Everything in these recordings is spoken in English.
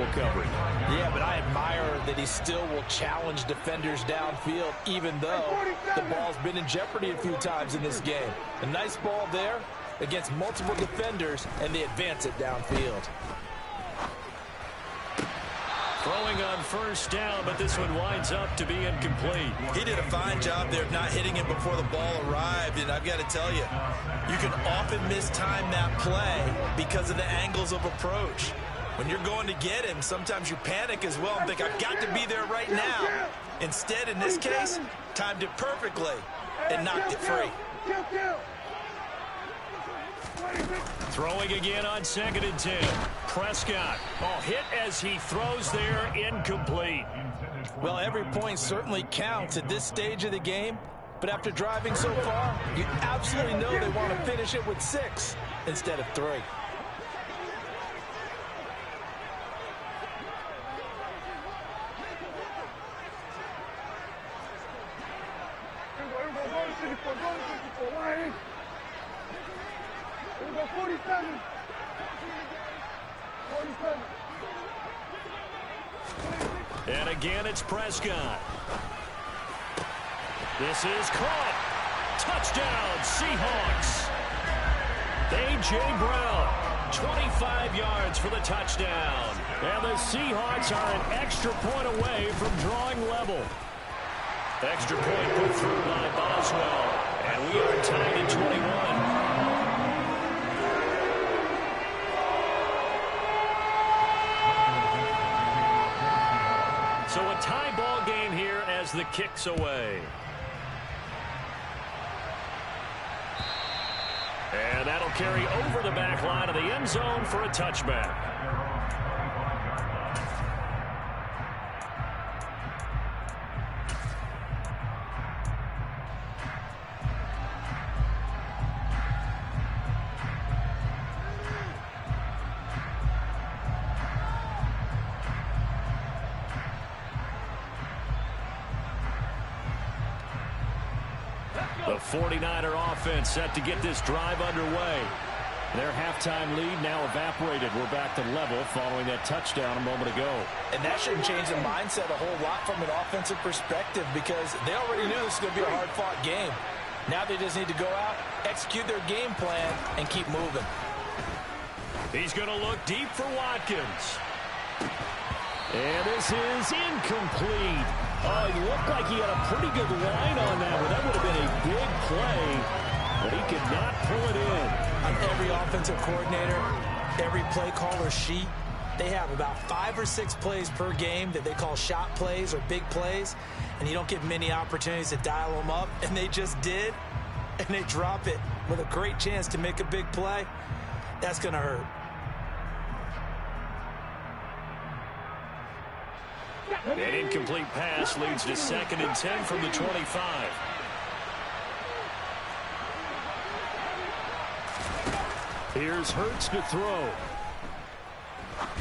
double coverage. Yeah, but I admire that he still will challenge defenders downfield, even though the ball's been in jeopardy a few times in this game. A nice ball there against multiple defenders, and they advance it downfield. Throwing on first down, but this one winds up to be incomplete. He did a fine job there of not hitting him before the ball arrived, and I've got to tell you, you can often mistime that play because of the angles of approach. When you're going to get him, sometimes you panic as well and think, I've got to be there right now. Instead, in this case, timed it perfectly and knocked it free. Throwing again on 2nd and 10. Prescott. Oh, hit as he throws there, incomplete. Well, every point certainly counts at this stage of the game, but after driving so far, you absolutely know they want to finish it with 6 instead of 3. And again, it's Prescott. This is caught. Touchdown, Seahawks. A.J. Brown, 25 yards for the touchdown. And the Seahawks are an extra point away from drawing level. Extra point put through by Boswell. And we are tied at 21. So a tie ball game here as the kick's away. And that'll carry over the back line of the end zone for a touchback. The 49er offense set to get this drive underway. Their halftime lead now evaporated. We're back to level following that touchdown a moment ago. And that shouldn't change the mindset a whole lot from an offensive perspective because they already knew this was going to be a hard-fought game. Now they just need to go out, execute their game plan, and keep moving. He's going to look deep for Watkins. And this is incomplete. Oh, he looked like he had a pretty good line on that one. That would have been a big play, but he could not pull it in. On every offensive coordinator, every play caller sheet, they have about 5 or 6 plays per game that they call shot plays or big plays, and you don't get many opportunities to dial them up, and they just did, and they drop it with a great chance to make a big play. That's going to hurt. An incomplete pass leads to 2nd and 10 from the 25. Here's Hurts to throw.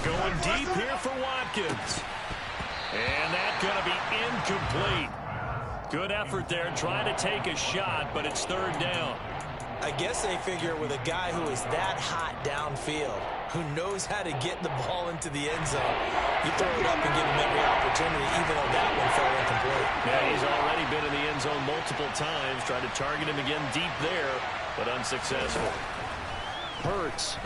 Going deep here for Watkins. And that's going to be incomplete. Good effort there trying to take a shot, but it's 3rd down. I guess they figure with a guy who is that hot downfield, who knows how to get the ball into the end zone, you throw it up and give him every opportunity, even though that one fell incomplete. Yeah, he's already been in the end zone multiple times, tried to target him again deep there, but unsuccessful. Hurts.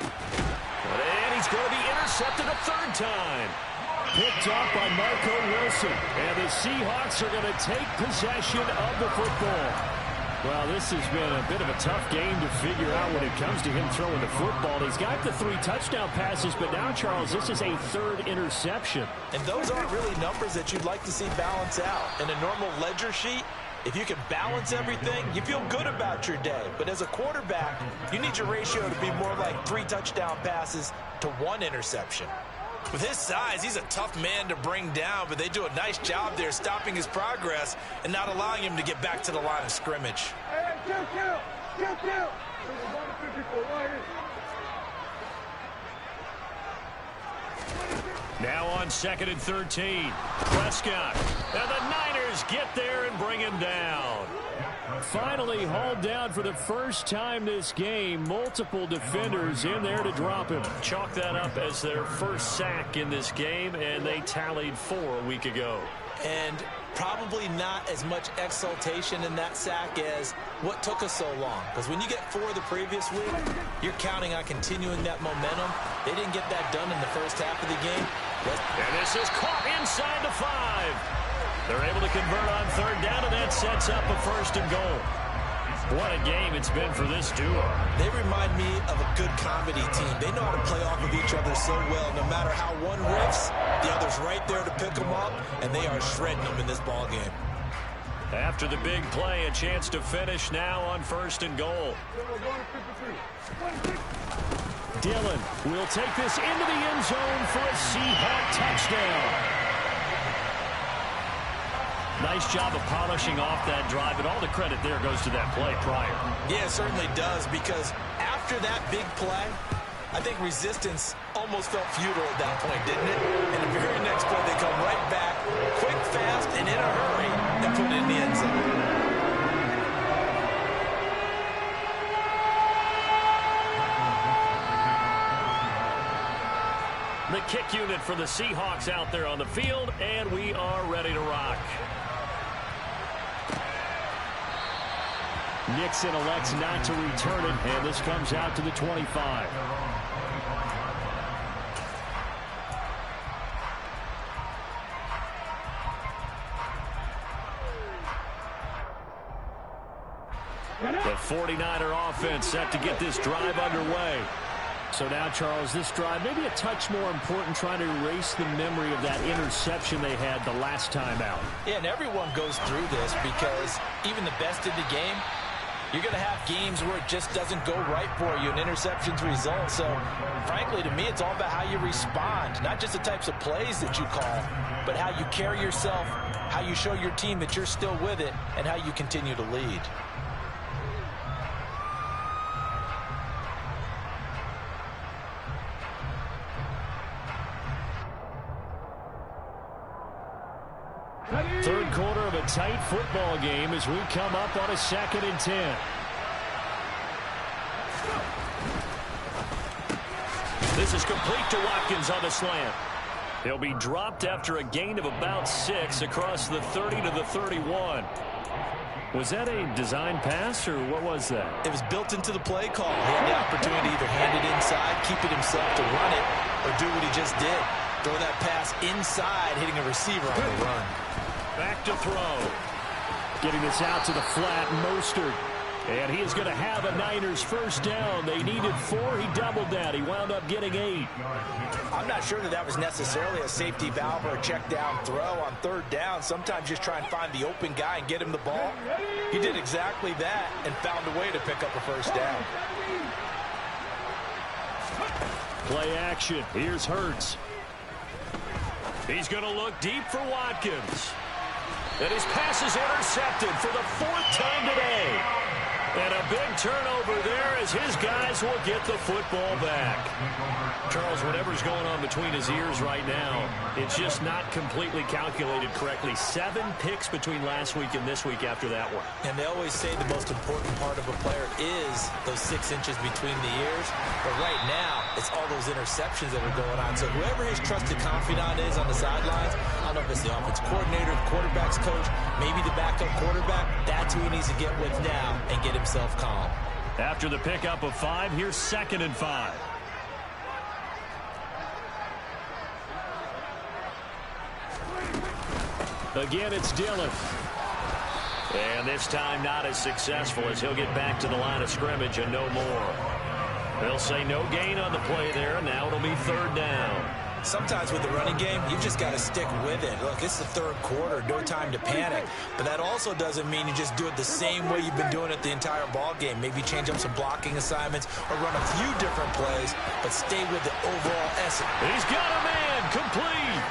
And he's going to be intercepted a 3rd time. Picked off by Marco Wilson. And the Seahawks are going to take possession of the football. Well, this has been a bit of a tough game to figure out when it comes to him throwing the football. He's got the 3 touchdown passes, but now, Charles, this is a 3rd interception. And those aren't really numbers that you'd like to see balance out. In a normal ledger sheet, if you can balance everything, you feel good about your day. But as a quarterback, you need your ratio to be more like 3 touchdown passes to 1 interception. With his size, he's a tough man to bring down, but they do a nice job there stopping his progress and not allowing him to get back to the line of scrimmage. Now on 2nd and 13. Prescott. And the Niners get there and bring him down. Finally hauled down for the first time this game. Multiple defenders in there to drop him. Chalk that up as their first sack in this game, and they tallied 4 a week ago. And probably not as much exultation in that sack as what took us so long. Because when you get 4 the previous week, you're counting on continuing that momentum. They didn't get that done in the first half of the game. And this is caught inside the 5. They're able to convert on 3rd down, and that sets up a 1st and goal. What a game it's been for this duo. They remind me of a good comedy team. They know how to play off of each other so well. No matter how one riffs, the other's right there to pick them up, and they are shredding them in this ball game. After the big play, a chance to finish now on 1st and goal. Dillon will take this into the end zone for a Seahawk touchdown. Nice job of polishing off that drive, and all the credit there goes to that play prior. Yeah, it certainly does, because after that big play, I think resistance almost felt futile at that point, didn't it? And the very next play, they come right back, quick, fast, and in a hurry, and put it in the end zone. The kick unit for the Seahawks out there on the field, and we are ready to rock. Nixon elects not to return it, and this comes out to the 25. The 49er offense set to get this drive underway. So now, Charles, this drive maybe a touch more important, trying to erase the memory of that interception they had the last time out. Yeah, and everyone goes through this because even the best in the game, you're going to have games where it just doesn't go right for you, and interceptions result. So, frankly, to me, it's all about how you respond, not just the types of plays that you call, but how you carry yourself, how you show your team that you're still with it, and how you continue to lead. Third quarter of a tight football game as we come up on a 2nd and 10. This is complete to Watkins on the slant. He'll be dropped after a gain of about 6 across the 30 to the 31. Was that a design pass, or what was that? It was built into the play call. He had the opportunity to either hand it inside, keep it himself to run it, or do what he just did. Throw that pass inside, hitting a receiver on the run. Back to throw. Getting this out to the flat, Mostert. And he is going to have a Niners first down. They needed 4. He doubled that. He wound up getting 8. I'm not sure that was necessarily a safety valve or a check down throw on 3rd down. Sometimes just try and find the open guy and get him the ball. He did exactly that and found a way to pick up a first down. Play action. Here's Hurts. He's going to look deep for Watkins. And his pass is intercepted for the 4th time today. And a big turnover there as his guys will get the football back. Charles, whatever's going on between his ears right now, it's just not completely calculated correctly. 7 picks between last week and this week after that one. And they always say the most important part of a player is those 6 inches between the ears. But right now, it's all those interceptions that are going on. So whoever his trusted confidant is on the sidelines, I don't know if it's the offense coordinator, the quarterback's coach, maybe the backup quarterback, that's who he needs to get with now and get himself calm. After the pickup of 5, here's 2nd and 5. Again, it's Dillon. And this time not as successful as he'll get back to the line of scrimmage and no more. They'll say no gain on the play there, and now it'll be 3rd down. Sometimes with the running game, you've just got to stick with it. Look, it's the 3rd quarter, no time to panic. But that also doesn't mean you just do it the same way you've been doing it the entire ball game. Maybe change up some blocking assignments or run a few different plays, but stay with the overall essence. He's got a man, complete.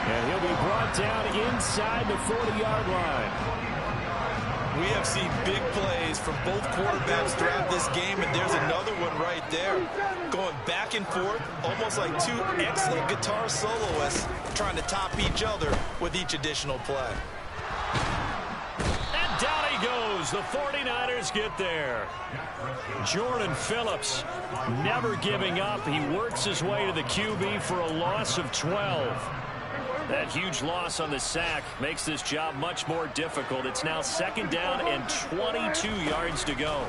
And he'll be brought down inside the 40-yard line. We have seen big plays from both quarterbacks throughout this game, and there's another one right there. Going back and forth, almost like 2 excellent guitar soloists trying to top each other with each additional play. And down he goes goes. The 49ers get there. Jordan Phillips never giving up. He works his way to the QB for a loss of 12. That huge loss on the sack makes this job much more difficult. It's now 2nd down and 22 yards to go.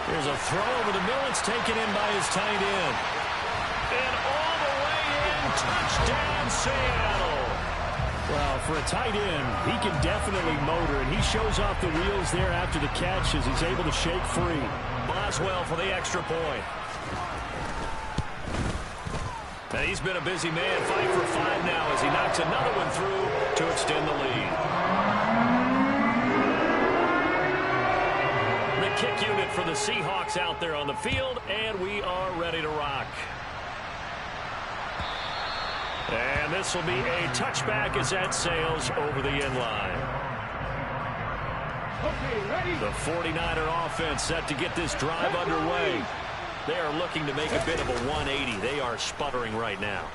Here's a throw over the middle. It's taken in by his tight end. And all the way in. Touchdown, Seattle. Well, for a tight end, he can definitely motor, and he shows off the wheels there after the catch as he's able to shake free. Boswell for the extra point. And he's been a busy man, 5 for 5 now as he knocks another one through to extend the lead. The kick unit for the Seahawks out there on the field, and we are ready to rock. And this will be a touchback as that sails over the end line. The 49er offense set to get this drive underway. They are looking to make a bit of a 180. They are sputtering right now.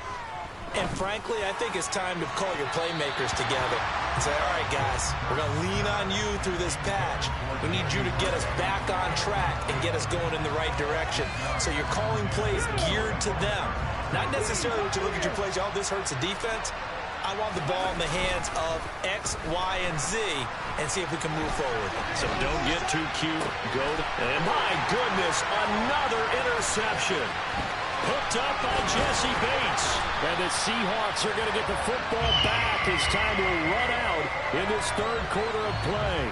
And frankly, I think it's time to call your playmakers together and say, all right, guys, we're going to lean on you through this patch. We need you to get us back on track and get us going in the right direction. So you're calling plays geared to them. Not necessarily what you look at your plays, oh, this hurts the defense. I want the ball in the hands of X, Y, and Z and see if we can move forward. So don't get too cute. Go to, and my goodness, another interception. Picked up by Jesse Bates. And the Seahawks are going to get the football back as time will run out in this 3rd quarter of play.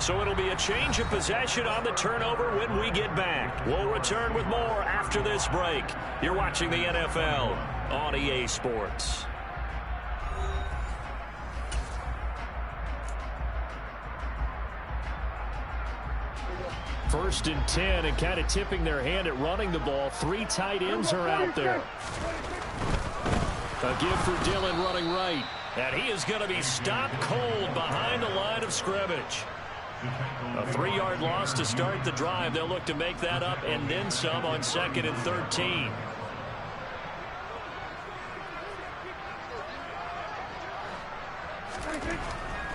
So it'll be a change of possession on the turnover when we get back. We'll return with more after this break. You're watching the NFL on EA Sports. First and 10, and kind of tipping their hand at running the ball. 3 tight ends are out there. A give for Dillon running right. And he is going to be stopped cold behind the line of scrimmage. A 3-yard loss to start the drive. They'll look to make that up and then some on 2nd and 13.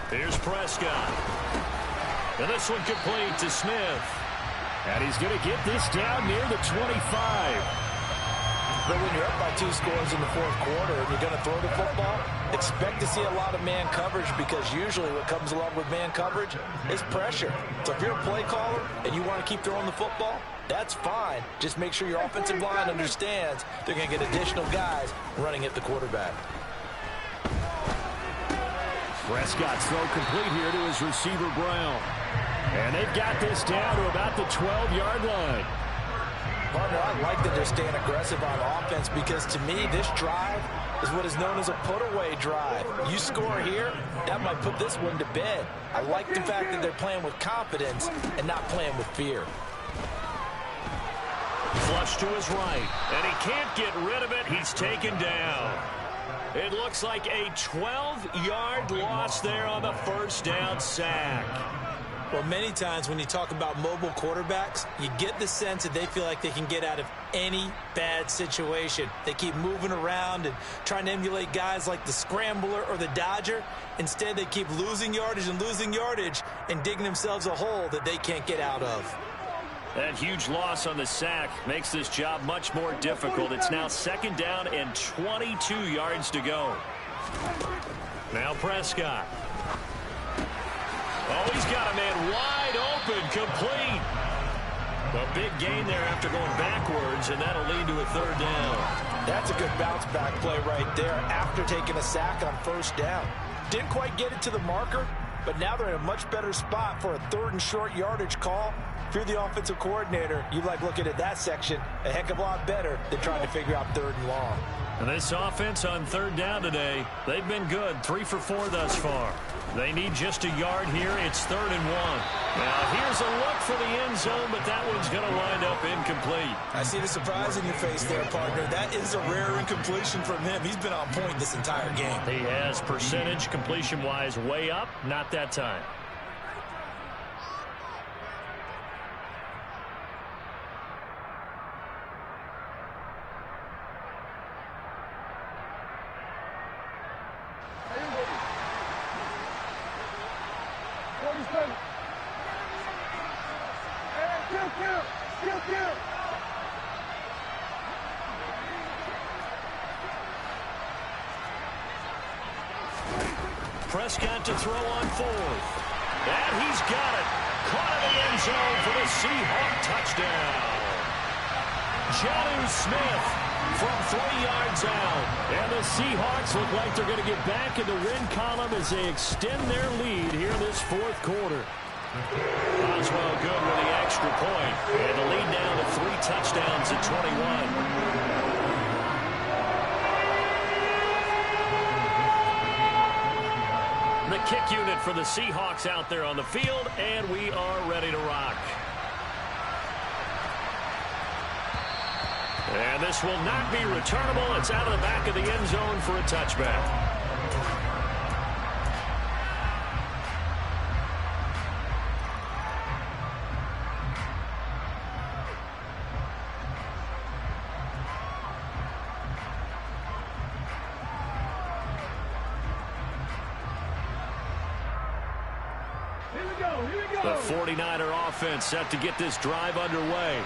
Here's Prescott. And this one complete to Smith. And he's going to get this down near the 25. But when you're up by 2 scores in the 4th quarter and you're going to throw the football, expect to see a lot of man coverage because usually what comes along with man coverage is pressure. So if you're a play caller and you want to keep throwing the football, that's fine. Just make sure your offensive line understands they're going to get additional guys running at the quarterback. Prescott's throw complete here to his receiver, Brown. And they've got this down to about the 12-yard line. Partner, I like that they're staying aggressive on offense because to me, this drive is what is known as a put-away drive. You score here, that might put this one to bed. I like the fact that they're playing with confidence and not playing with fear. Flush to his right, and he can't get rid of it. He's taken down. It looks like a 12-yard loss there on the 1st down sack. Well, many times when you talk about mobile quarterbacks, you get the sense that they feel like they can get out of any bad situation. They keep moving around and trying to emulate guys like the Scrambler or the Dodger. Instead, they keep losing yardage and digging themselves a hole that they can't get out of. That huge loss on the sack makes this job much more difficult. It's now 2nd down and 22 yards to go. Now Prescott. Oh, he's got a man wide open, complete. A big gain there after going backwards, and that'll lead to a 3rd down. That's a good bounce-back play right there after taking a sack on 1st down. Didn't quite get it to the marker, but now they're in a much better spot for a 3rd and short yardage call. If you're the offensive coordinator, you like looking at that section a heck of a lot better than trying to figure out 3rd and long. And this offense on 3rd down today, they've been good, 3 for 4 thus far. They need just a yard here. It's 3rd and 1. Now, here's a look for the end zone, but that one's going to wind up incomplete. I see the surprise in your face there, partner. That is a rare incompletion from him. He's been on point this entire game. He has percentage completion-wise way up, not that time. Prescott to throw on fourth. And he's got it. Caught in the end zone for the Seahawk touchdown. Jonnu Smith from 3 yards out. And the Seahawks look like they're going to get back in the win column as they extend their lead here in this fourth quarter. Oswell good with the extra point. And the lead down to 3 touchdowns at 21. The kick unit for the Seahawks out there on the field, and we are ready to rock. And this will not be returnable. It's out of the back of the end zone for a touchback. The 49er offense set to get this drive underway.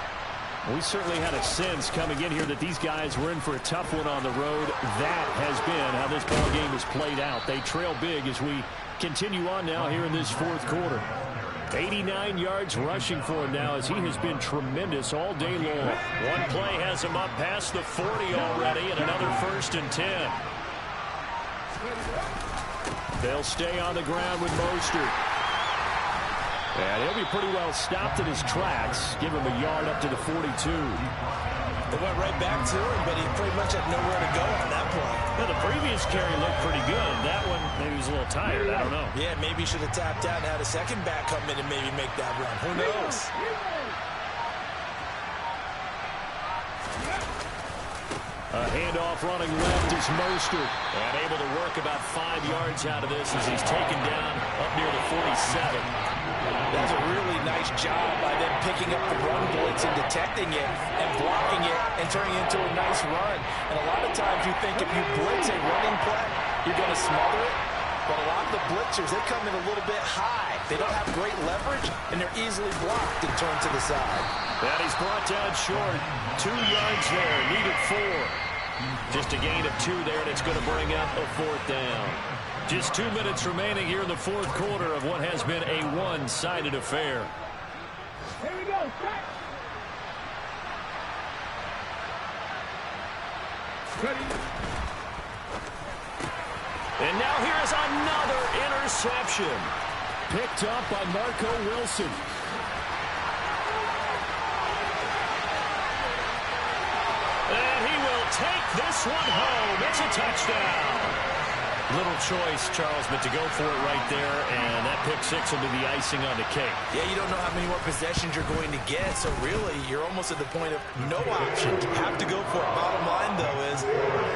We certainly had a sense coming in here that these guys were in for a tough one on the road. That has been how this ball game has played out. They trail big as we continue on now here in this fourth quarter. 89 yards rushing for him now as he has been tremendous all day long. One play has him up past the 40 already, and another 1st and 10. They'll stay on the ground with Mostert. And he'll be pretty well stopped in his tracks. Give him a yard up to the 42. They went right back to him, but he pretty much had nowhere to go on that play. Well, the previous carry looked pretty good. That one, maybe he was a little tired. I don't know. Yeah, maybe he should have tapped out and had a second back come in and maybe make that run. Who knows? A handoff running left is Mostert. And able to work about 5 yards out of this as he's taken down up near the 47. That's a really nice job by them picking up the run blitz and detecting it and blocking it and turning it into a nice run. And a lot of times you think if you blitz a running play, you're going to smother it. But a lot of the blitzers, they come in a little bit high. They don't have great leverage, and they're easily blocked and turned to the side. And he's brought down short. 2 yards there, needed 4. Just a gain of 2 there, and it's going to bring up a 4th down. Just 2 minutes remaining here in the fourth quarter of what has been a one-sided affair. Here we go. Ready. And now here is another interception. Picked up by Marco Wilson. And he will take this one home. It's a touchdown. Little choice, Charles, but to go for it right there, and that pick 6 will be the icing on the cake. Yeah, you don't know how many more possessions you're going to get, so really you're almost at the point of no option. You have to go for it. Bottom line, though, is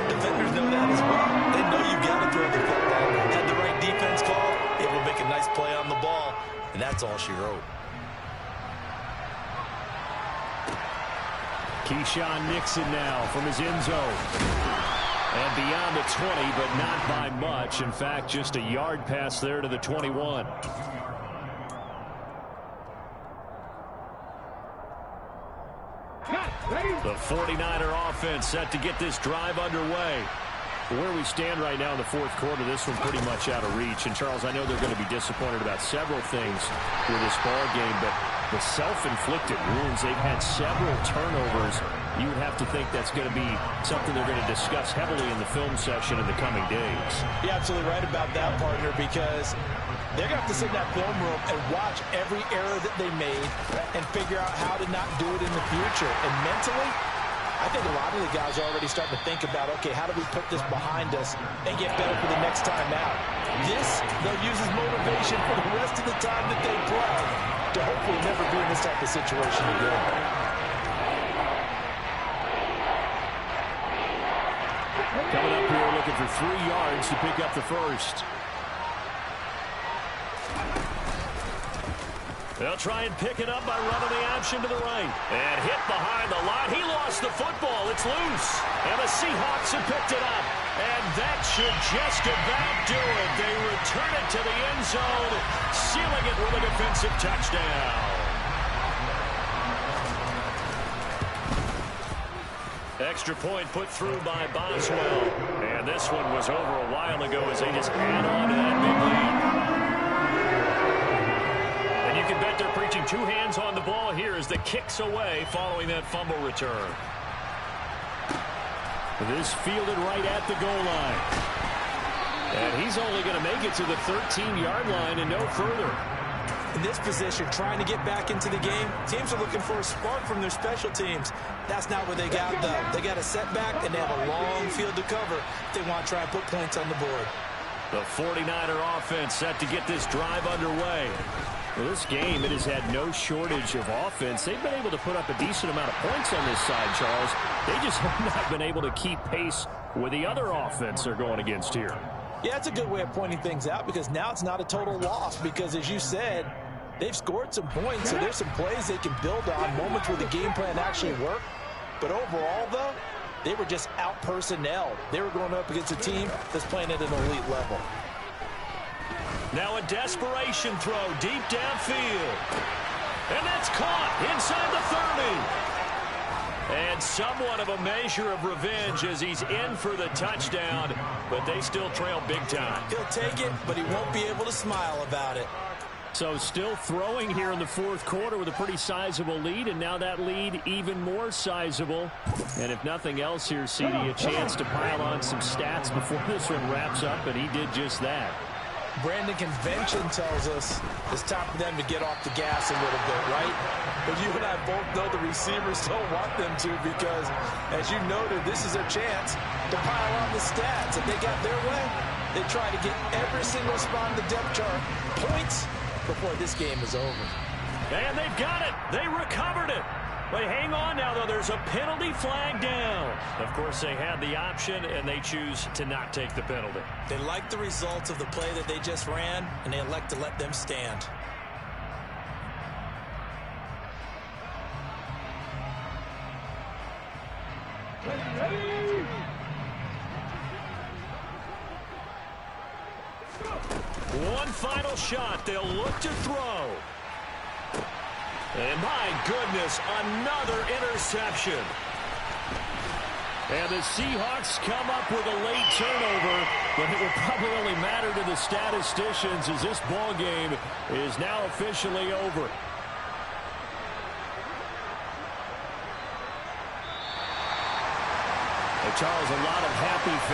defenders know that as well. They know you've got to throw the football. Had the right defense call, able to make a nice play on the ball, and that's all she wrote. Keyshawn Nixon now from his end zone. And beyond the 20, but not by much. In fact, just a yard pass there to the 21. The 49er offense set to get this drive underway. Where we stand right now in the fourth quarter, this one pretty much out of reach. And, Charles, I know they're going to be disappointed about several things with this ball game, but the self-inflicted wounds, they've had several turnovers. You would have to think that's going to be something they're going to discuss heavily in the film session in the coming days. You're absolutely right about that, partner, because they're going to have to sit in that film room and watch every error that they made and figure out how to not do it in the future. And mentally, I think a lot of the guys are already starting to think about, okay, how do we put this behind us and get better for the next time out? This, they'll use as motivation for the rest of the time that they play to hopefully never be in this type of situation again. Coming up here looking for 3 yards to pick up the first. They'll try and pick it up by running the option to the right. And hit behind the line. He lost the football. It's loose. And the Seahawks have picked it up. And that should just about do it. They return it to the end zone, sealing it with a defensive touchdown. Extra point put through by Boswell. And this one was over a while ago as they just add on to that big lead. And you can bet they're preaching two hands on the ball here as the kick's away following that fumble return. This fielded right at the goal line. And he's only going to make it to the 13-yard line and no further. In this position, trying to get back into the game, teams are looking for a spark from their special teams. That's not what they got, though. They got a setback, and they have a long field to cover if they want to try and put points on the board. The 49er offense set to get this drive underway. Well, this game, it has had no shortage of offense. They've been able to put up a decent amount of points on this side, Charles. They just have not been able to keep pace with the other offense they're going against here. Yeah, that's a good way of pointing things out because now it's not a total loss because, as you said, they've scored some points, so there's some plays they can build on, moments where the game plan actually worked. But overall, though, they were just out-personnelled. They were going up against a team that's playing at an elite level. Now a desperation throw deep downfield. And that's caught inside the 30. And somewhat of a measure of revenge as he's in for the touchdown, but they still trail big time. He'll take it, but he won't be able to smile about it. So still throwing here in the fourth quarter with a pretty sizable lead, and now that lead even more sizable. And if nothing else here, CD, a chance to pile on some stats before this one wraps up, and he did just that. Brandon, convention tells us it's time for them to get off the gas a little bit, right? But you and I both know the receivers don't want them to because, as you noted, this is their chance to pile on the stats. If they got their way, they try to get every single spot on the depth chart points before this game is over. And they've got it. They recovered it. But hang on now, though. There's a penalty flag down. Of course, they had the option, and they choose to not take the penalty. They like the results of the play that they just ran, and they elect to let them stand. One final shot. They'll look to throw. And my goodness, another interception. And the Seahawks come up with a late turnover, but it will probably only matter to the statisticians as this ball game is now officially over. Charles, a lot of happy fans.